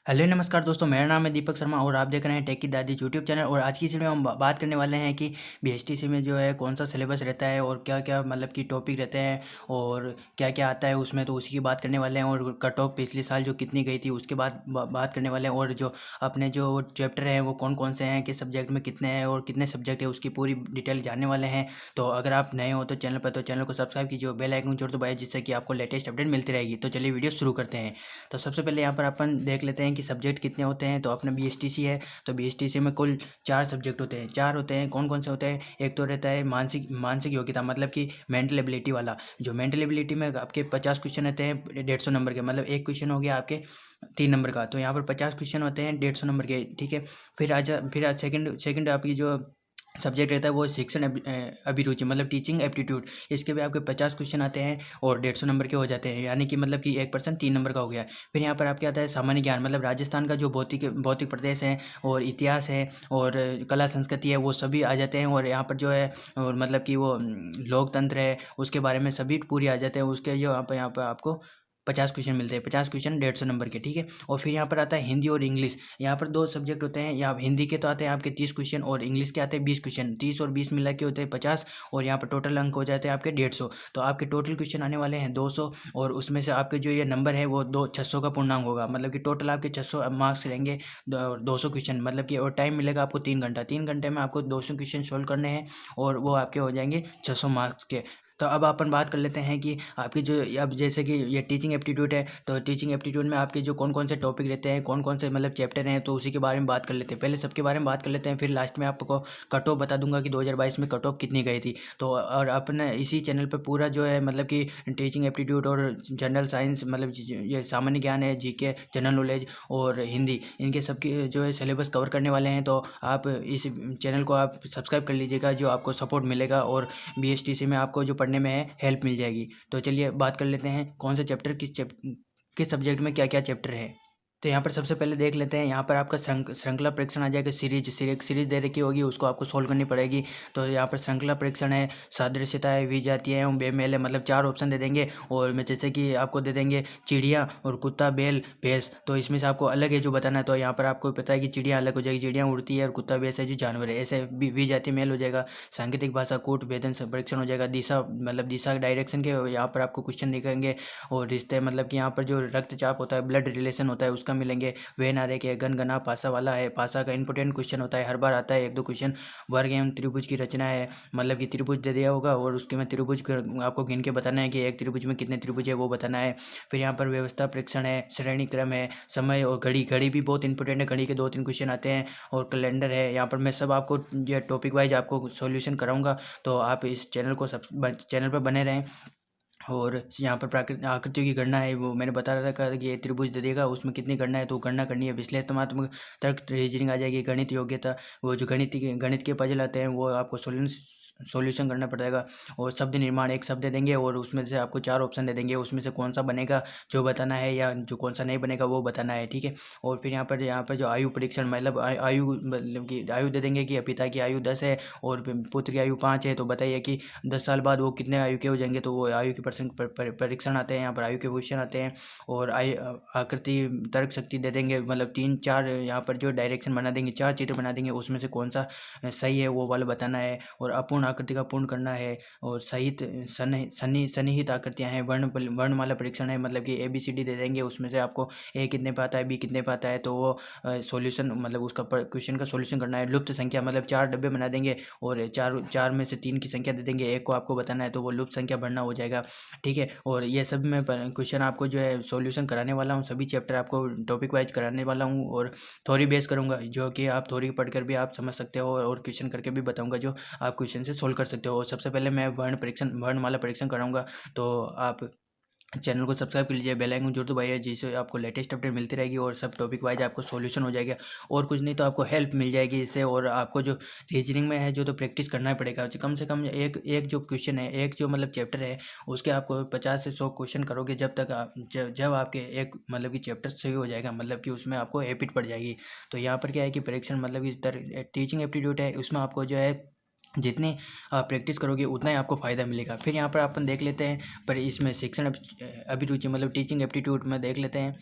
Hello नमस्कार दोस्तों, मेरा नाम है दीपक शर्मा और आप देख रहे हैं टेक की दादी यूट्यूब चैनल। और आज की इस वीडियो में हम बात करने वाले हैं कि बीएचटीसी में जो है कौन सा सिलेबस रहता है और क्या क्या मतलब कि टॉपिक रहते हैं और क्या क्या आता है उसमें, तो उसी की बात करने वाले हैं। और कट ऑफ पिछले साल जो कितनी गई थी उसके बाद बात करने वाले हैं। और जो अपने जो चैप्टर हैं वो कौन कौन से हैं, किस सब्जेक्ट में कितने हैं और कितने सब्जेक्ट है उसकी पूरी डिटेल जानने वाले हैं। तो अगर आप नए हो तो चैनल पर, तो चैनल को सब्सक्राइब कीजिए, बेल आइकन जरूर दबाइए जिससे कि आपको लेटेस्ट अपडेट मिलती रहेगी। तो चलिए वीडियो शुरू करते हैं। तो सबसे पहले यहाँ पर अपन देख लेते हैं कि सब्जेक्ट कितने होते हैं। तो अपना बीएचटीसी है, तो बीएचटीसी में कुल 4 सब्जेक्ट होते हैं। 4 होते हैं, कौन कौन से होते हैं? एक तो रहता है मानसिक मानसिक योग्यता, मतलब कि मेंटल एबिलिटी वाला। जो मेंटल एबिलिटी में आपके 50 क्वेश्चन रहते हैं 150 नंबर के, मतलब एक क्वेश्चन हो गया आपके 3 नंबर का, तो यहाँ पर 50 क्वेश्चन होते हैं 150 नंबर के, ठीक है। फिर आज सेकंड आपकी जो सब्जेक्ट रहता है वो शिक्षण अभिरुचि, मतलब टीचिंग एप्टीट्यूड। इसके भी आपके 50 क्वेश्चन आते हैं और 150 नंबर के हो जाते हैं, यानी कि मतलब कि 1% 3 नंबर का हो गया। फिर यहाँ पर आपके आता है सामान्य ज्ञान, मतलब राजस्थान का जो भौतिक भौतिक प्रदेश है और इतिहास है और कला संस्कृति है वो सभी आ जाते हैं। और यहाँ पर जो है और मतलब कि वो लोकतंत्र है उसके बारे में सभी पूरी आ जाते हैं। उसके जो यहाँ पर आपको 50 क्वेश्चन मिलते हैं, 50 क्वेश्चन 150 नंबर के, ठीक है। और फिर यहाँ पर आता है हिंदी और इंग्लिश। यहाँ पर 2 सब्जेक्ट होते हैं। यहाँ हिंदी के तो आते हैं आपके 30 क्वेश्चन और इंग्लिश के आते हैं 20 क्वेश्चन। 30 और 20 मिला के होते हैं 50 और यहाँ पर टोटल अंक हो जाते हैं आपके 150। तो आपके टोटल क्वेश्चन आने वाले हैं 200 और उसमें से आपके जो ये नंबर है वो 600 का पूर्णांक होगा, मतलब कि टोटल आपके 600 मार्क्स रहेंगे। 200 क्वेश्चन, मतलब कि और टाइम मिलेगा आपको 3 घंटा। 3 घंटे में आपको 200 क्वेश्चन सोल्व करने हैं और वो आपके हो जाएंगे 600 मार्क्स के। तो अब अपन बात कर लेते हैं कि आपकी जो अब जैसे कि ये टीचिंग एप्टीट्यूड है, तो टीचिंग एप्टीट्यूड में आपके जो कौन कौन से टॉपिक रहते हैं, कौन कौन से मतलब चैप्टर हैं, तो उसी के बारे में बात कर लेते हैं। पहले सबके बारे में बात कर लेते हैं, फिर लास्ट में आपको कट ऑफ बता दूंगा कि 2022 में कट ऑफ कितनी गई थी। तो और अपने इसी चैनल पर पूरा जो है मतलब कि टीचिंग एप्टीट्यूड और जनरल साइंस, मतलब ये सामान्य ज्ञान है, जीके, जनरल नॉलेज और हिंदी, इनके सबकी जो है सिलेबस कवर करने वाले हैं। तो आप इस चैनल को आप सब्सक्राइब कर लीजिएगा, जो आपको सपोर्ट मिलेगा और बीएचटीसी में आपको जो पढ़ने में है हेल्प मिल जाएगी। तो चलिए बात कर लेते हैं कौन सा चैप्टर किस सब्जेक्ट में क्या क्या चैप्टर है। तो यहाँ पर सबसे पहले देख लेते हैं, यहाँ पर आपका श्रृंखला परीक्षण आ जाएगा। सीरीज दे रखी होगी, उसको आपको सोल्व करनी पड़ेगी। तो यहाँ पर श्रृंखला परीक्षण है, सादृश्यता है, विजातीय एवं बेमेल है, मतलब 4 ऑप्शन दे देंगे। और मैं जैसे कि आपको दे देंगे चिड़िया और कुत्ता, बैल, भैंस, तो इसमें से आपको अलग है जो बताना है। तो यहाँ पर आपको पता है कि चिड़िया अलग हो जाएगी, चिड़िया उड़ती है, और कुत्ता भैंस है जो जानवर है, ऐसे विजातीय मेल हो जाएगा। सांकेतिक भाषा कूट भेदन से परीक्षण हो जाएगा। दिशा, मतलब दिशा डायरेक्शन के यहाँ पर आपको क्वेश्चन दिखेंगे। और रिश्ते, मतलब कि यहाँ पर जो रक्तचाप होता है, ब्लड रिलेशन होता है, उसका मिलेंगे। वेन आरे के गणगणा पासा वाला है, पासा का इंपॉर्टेंट क्वेश्चन होता है, हर बार आता है 1-2 क्वेश्चन। वर्ग एवं त्रिभुज की रचना है, मतलब कि त्रिभुज दे दिया होगा और उसके में त्रिभुज आपको गिन के बताना है कि एक त्रिभुज में कितने त्रिभुज है वो बताना है। फिर यहाँ पर व्यवस्था परीक्षण है, श्रेणी क्रम है, समय और घड़ी। घड़ी भी बहुत इंपॉर्टेंट है, घड़ी के 2-3 क्वेश्चन आते हैं। और कैलेंडर है। यहाँ पर मैं सब आपको ये टॉपिक वाइज आपको सॉल्यूशन कराऊंगा, तो आप इस चैनल को चैनल पर बने रहें। और यहाँ पर प्राकृतिक आकृतियों की गणना है, वो मैंने बता रहा था कि ये त्रिभुज दे देगा, उसमें कितनी गणना है तो गणना करनी है। विश्लेषणात्मक तर्क रीजनिंग आ जाएगी। गणित योग्यता, वो जो गणित के पजल आते हैं वो आपको सॉल्यूशन करना पड़ेगा। और शब्द निर्माण, एक शब्द दे देंगे और उसमें से आपको 4 ऑप्शन दे देंगे, उसमें से कौन सा बनेगा जो बताना है, या जो कौन सा नहीं बनेगा वो बताना है, ठीक है। और फिर यहाँ पर जो आयु परीक्षण, मतलब आयु, मतलब कि आयु दे देंगे कि पिता की आयु 10 है और पुत्र की आयु 5 है, तो बताइए कि 10 साल बाद वो कितने आयु के हो जाएंगे। तो वो आयु के परीक्षण आते हैं, यहाँ पर आयु के क्वेश्चन आते हैं। और आकृति तर्क शक्ति दे देंगे, मतलब 3-4 यहाँ पर जो डायरेक्शन बना देंगे, 4 चित्र बना देंगे, उसमें से कौन सा सही है वो वाला बताना है। और अपूर्ण आकृति का पूर्ण करना है। और सहित सन्निहित आकृतियां हैं। वर्णमाला परीक्षण है, मतलब कि ABCD दे देंगे, उसमें से आपको A कितने पे आता है, B कितने पे आता है, तो वो सॉल्यूशन, मतलब उसका क्वेश्चन का सॉल्यूशन करना है। लुप्त संख्या, मतलब 4 डब्बे बना देंगे और चार में से 3 की संख्या दे देंगे, एक को आपको बताना है, तो वो लुप्त संख्या भरना हो जाएगा, ठीक है। और ये सब मैं क्वेश्चन आपको जो है सॉल्यूशन कराने वाला हूँ, सभी चैप्टर आपको टॉपिक वाइज कराने वाला हूँ। और थ्योरी बेस करूँगा, जो कि आप थ्योरी पढ़कर भी आप समझ सकते हो, और क्वेश्चन करके भी बताऊँगा जो आप क्वेश्चन से सोल्व कर सकते हो। और सबसे पहले मैं वर्णमाला परीक्षण कराऊंगा, तो आप चैनल को सब्सक्राइब कर लीजिए, बेल आइकन जरूर दबाइए, जिससे आपको लेटेस्ट अपडेट मिलती रहेगी और सब टॉपिक वाइज आपको सॉल्यूशन हो जाएगा। और कुछ नहीं तो आपको हेल्प मिल जाएगी इससे। और आपको जो रीजनिंग में है जो, तो प्रैक्टिस करना ही पड़ेगा। कम से कम एक एक जो क्वेश्चन है, एक जो मतलब चैप्टर है, उसके आपको 50 से 100 क्वेश्चन करोगे, जब तक आप जब आपके एक मतलब कि चैप्टर सही हो जाएगा, मतलब कि उसमें आपको हैबिट पड़ जाएगी। तो यहाँ पर क्या है कि परीक्षण, मतलब कि टीचिंग एप्टीट्यूड है, उसमें आपको जो है जितनी आप प्रैक्टिस करोगे उतना ही आपको फ़ायदा मिलेगा। फिर यहाँ पर अपन देख लेते हैं, पर इसमें शिक्षण अभिरुचि, मतलब टीचिंग एप्टीट्यूड में देख लेते हैं।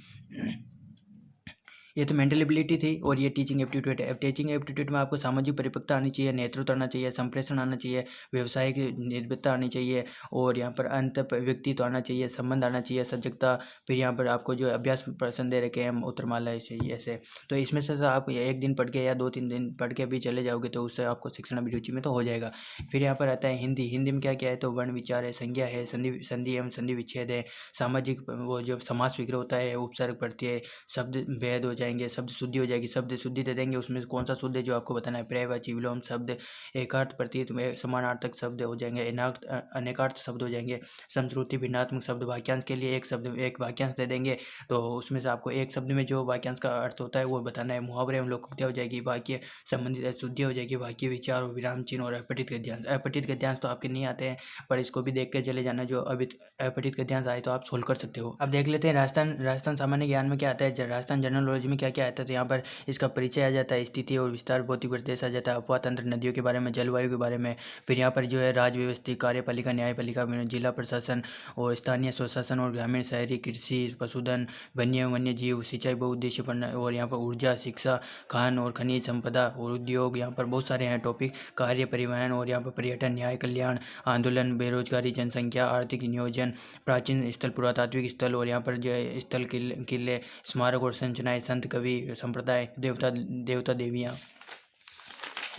ये तो मेंटल एबिलिटी थी और ये टीचिंग एप्टीट्यूड है। अब टीचिंग एप्टीट्यूड में आपको सामाजिक परिपक्वता आनी चाहिए, नेतृत्व आना चाहिए, संप्रेषण आना चाहिए, व्यवसायिक निर्भीकता आनी चाहिए और यहाँ पर अंत व्यक्तित्व आना चाहिए, संबंध आना चाहिए, सजगता। फिर यहाँ पर आपको जो अभ्यास प्रश्न दे रखे हैं उत्तरमाला ऐसे ही ऐसे। तो इसमें से तो आप एक दिन पढ़ के या 2-3 दिन पढ़ के भी चले जाओगे तो उससे आपको शिक्षण अभिरुचि में तो हो जाएगा। फिर यहाँ पर आता है हिंदी। हिंदी में क्या क्या है तो वर्ण विचार है, संज्ञा है, संधि संधि एवं संधि विच्छेद है, सामाजिक वो जो समास विग्रह होता है, उपसर्ग प्रत्यय, शब्द भेद हो जाएंगे, शब्द शुद्धि हो जाएगी, शब्द शुद्धि दे देंगे, उसमें से कौन सा शुद्ध है जो आपको बताना है, पर्यायवाची विलोम शब्द, एकार्थ प्रतीत में समानार्थक शब्द हो जाएंगे, अनेकार्थ शब्द हो जाएंगे, समश्रुति भिन्नात्मक शब्द, वाक्यांश के लिए एक शब्द एक वाक्यांश दे देंगे तो उसमें से आपको एक शब्द में जो वाक्यांश का अर्थ होता है वो बताना है, मुहावरे एवं लोकोक्तियाँ हो जाएगी, वाक्य संबंधित शुद्धि हो जाएगी, वाक्य विचार और विराम चिन्ह और अपठित गद्यांश। अपठित गद्यांश तो आपके नहीं आते हैं पर इसको भी देख के चले जाना, जो अभी अपठित गद्यांश आए तो आप सोल्व कर सकते हो। अब देख लेते हैं राजस्थान राजस्थान सामान्य ज्ञान में क्या आता है, राजस्थान जनरल नॉलेज में क्या क्या आता है। तो यहाँ पर इसका परिचय आ जाता है, स्थिति और विस्तार, भौतिक प्रदेश आ जाता है, अपवाह तंत्र, नदियों के बारे में, जलवायु के बारे में। फिर यहाँ पर जो है राज्य व्यवस्थित, कार्यपालिका, न्यायपालिका, जिला प्रशासन और स्थानीय स्वशासन और ग्रामीण शहरी, कृषि, पशुधन, वन्य जीव, सिंचाई बहुउद्देश्य और यहाँ पर ऊर्जा, शिक्षा, खान और खनिज संपदा और उद्योग। यहाँ पर बहुत सारे हैं टॉपिक, कार्य, परिवहन और यहाँ पर पर्यटन, न्याय, कल्याण, आंदोलन, बेरोजगारी, जनसंख्या, आर्थिक नियोजन, प्राचीन स्थल, पुरातात्विक स्थल और यहाँ पर जो है स्थल, किले, स्मारक और संरचनाएं, संत, कवि, संप्रदाय, देवता देवता देवियाँ।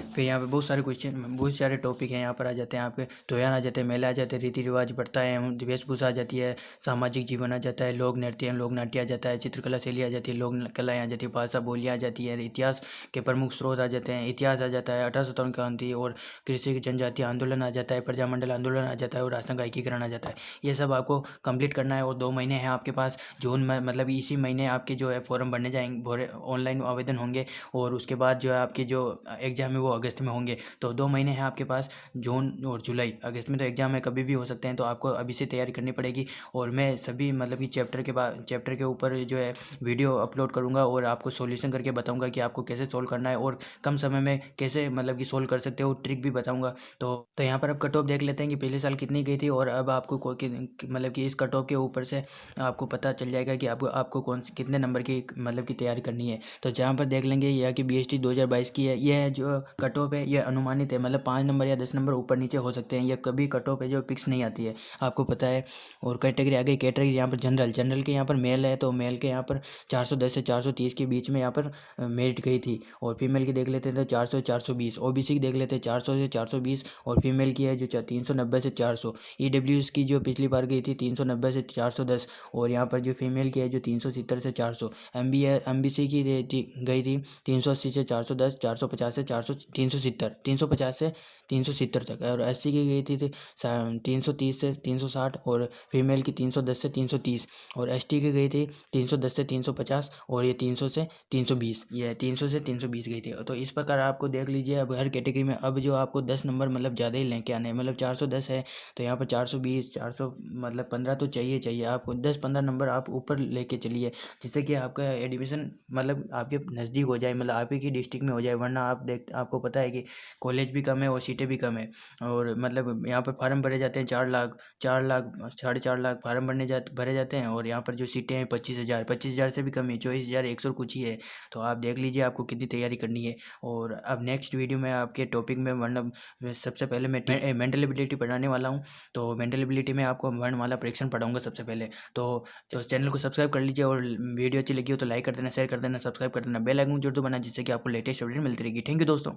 फिर यहाँ पे बहुत सारे क्वेश्चन, बहुत सारे टॉपिक हैं यहाँ पर आ जाते हैं आपके, त्योहार आ जाते हैं, मेला आ जाते हैं, रीति रिवाज बढ़ता है, वेशभूषा आ जाती है, सामाजिक जीवन आ जाता है, लोक नृत्य लोक नाट्य आ जाता है, चित्रकला शैली आ जाती है, लोक कलाएँ आ जाती है, भाषा बोलियाँ आ जाती है, इतिहास के प्रमुख स्रोत आ जाते हैं, इतिहास आ जाता है, 1857 क्रांति और कृषि जनजाति आंदोलन आ जाता है, प्रजामंडल आंदोलन आ जाता है और राष्ट्र का एकीकरण आ जाता है। ये सब आपको कंप्लीट करना है और 2 महीने हैं आपके पास। जून में मतलब इसी महीने आपके जो है फॉर्म भरने जाएंगे, ऑनलाइन आवेदन होंगे और उसके बाद जो है आपके जो एग्जाम है वो अगस्त में होंगे। तो 2 महीने हैं आपके पास, जून और जुलाई। अगस्त में तो एग्जाम है, कभी भी हो सकते हैं, तो आपको अभी से तैयारी करनी पड़ेगी। और मैं सभी मतलब कि चैप्टर के ऊपर जो है वीडियो अपलोड करूंगा और आपको सॉल्यूशन करके बताऊंगा कि आपको कैसे सोल्व करना है और कम समय में कैसे मतलब कि सोल्व कर सकते हो, ट्रिक भी बताऊंगा। तो यहाँ पर अब कट ऑफ देख लेते हैं कि पिछले साल कितनी गई थी और अब आपको मतलब कि इस कट ऑफ के ऊपर से आपको पता चल जाएगा कि आपको कितने नंबर की मतलब की तैयारी करनी है। तो जहाँ पर देख लेंगे यह कि BST 2022 की है, यह जो कट ऑफ है यह अनुमानित है, मतलब 5 नंबर या 10 नंबर ऊपर नीचे हो सकते हैं, यह कभी कट ऑफ है जो फिक्स नहीं आती है, आपको पता है। और कैटेगरी आ गई, कैटेगरी यहाँ पर जनरल के यहाँ पर मेल है तो मेल के यहाँ पर 410 से 430 के बीच में यहाँ पर मेरिट गई थी। और फीमेल की देख लेते हैं तो 400 से 420, OBC की देख लेते हैं 400 से 420 और फीमेल की है जो 390 से 400। EWS की जो पिछली बार गई थी 390 से 410 और यहाँ पर जो फीमेल की है जो 370 से 400। MBC की गई थी 380 से 410, 450 से 370, 350 से 370 तक। और SC की गई थी 330 से 360 और फीमेल की 310 से 330 और ST की गई थी 310 से 350 और ये 300 से 320, ये 300 से 320 गई थी। तो इस प्रकार आपको देख लीजिए अब हर कैटेगरी में अब जो आपको 10 नंबर मतलब ज़्यादा ही लेके आने हैं, मतलब 410 है तो यहाँ पर 420, 400 मतलब 15 तो चाहिए आपको, 10-15 नंबर आप ऊपर लेके चलिए जिससे कि आपका एडमिशन मतलब आपके नज़दीक हो जाए, मतलब आप ही की डिस्ट्रिक्ट में हो जाए। वरना आपको पता है कि कॉलेज भी कम है और सीटें भी कम है और मतलब यहाँ पर फार्म भरे जाते हैं 4 लाख 4.5 लाख फार्म भरे जाते हैं और यहाँ पर जो सीटें हैं 25,000 से भी कम है, 24,100 कुछ ही है। तो आप देख लीजिए आपको कितनी तैयारी करनी है। और अब नेक्स्ट वीडियो में आपके टॉपिक में मतलब सबसे पहले मैं मेंटल एबिलिटी पढ़ाने वाला हूँ। तो मेंटल एबिलिटी में आपको वर्णमाला परीक्षण पढ़ाऊंगा सबसे पहले। तो चैनल को सब्सक्राइब कर लीजिए और वीडियो अच्छी लगी हो तो लाइक कर देना, शेयर कर देना, सब्सक्राइब कर देना, बेल आइकन जरूर दबाना जिससे कि आपको लेटेस्ट अपडेट मिलती रहेगी। थैंक यू दोस्तों।